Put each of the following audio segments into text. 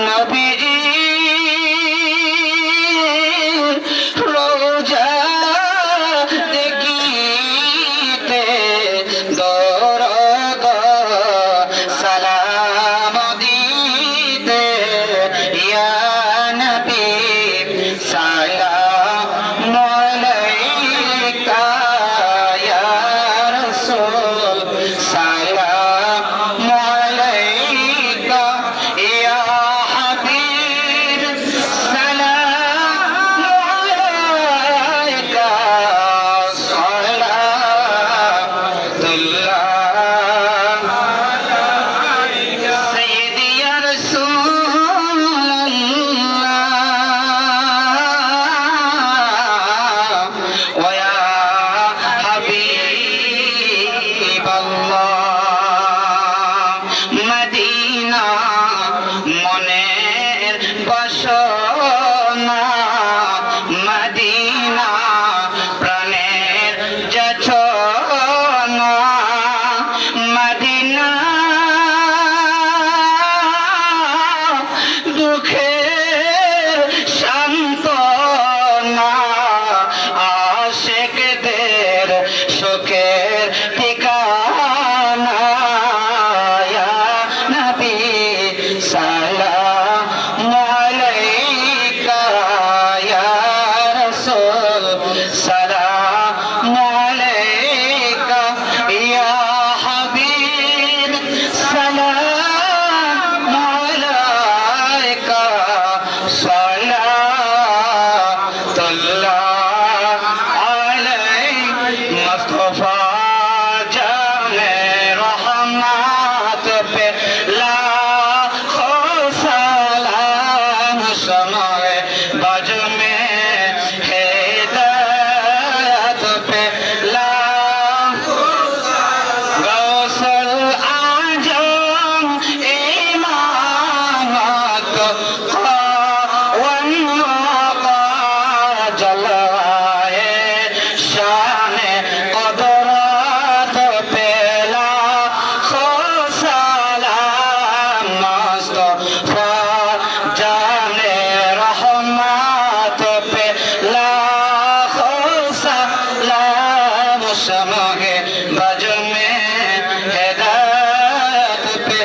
নবীজি রোজা দেখিতে দরদ সালাম দিতে ইয়া নবী সালাম আলাইকা ইয়া রাসূল সালাম আলাইকা ইয়া হাবিব সালাম আলাইকা সালাতুল্লাহ سيدي يا رسول الله ويا حبيب الله مدينة মনের বাসনা মদিনা প্রাণের যাচনা মদিনা দুঃখের সান্ত্বনা আশিকদের সুখের ঠিকানা ইয়া নবী সালাম আলাইকা ইয়া রাসূল সালাম আলাইকা ইয়া হাবিব সালাম আলাইকা সালাতুল্লাহ আলাইহি মুস্তাফা জানে রহমত পে লাখো সালাম সময় বাজ মে হিদায়ত পে লাখো গৌসুল আজম ইমামত জলওয়ায়ে শানে কদরত পে লাখো সালাম মুস্তাফা জানে রহমত পে লাখো সালাম সময়ে বাজ মে হিদায়ত পে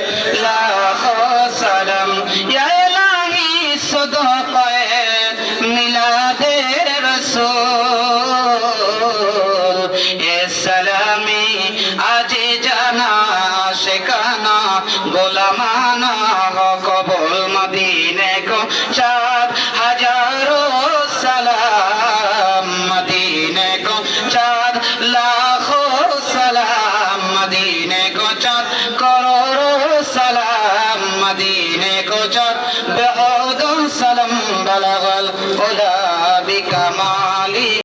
লাখো সালাম ইয়া ইলাহি সদকায়ে মিলাদে রসূল এ সালামি আজ জানা শেখানা গোলামানা কবুল মদিনে কো চাঁদ হাজারো সালাম মদিনে কো চাঁদ লাখো সালাম মদিনে কো চাঁদ করোড়ো সালাম মদিনে কো চাঁদ বেহুদ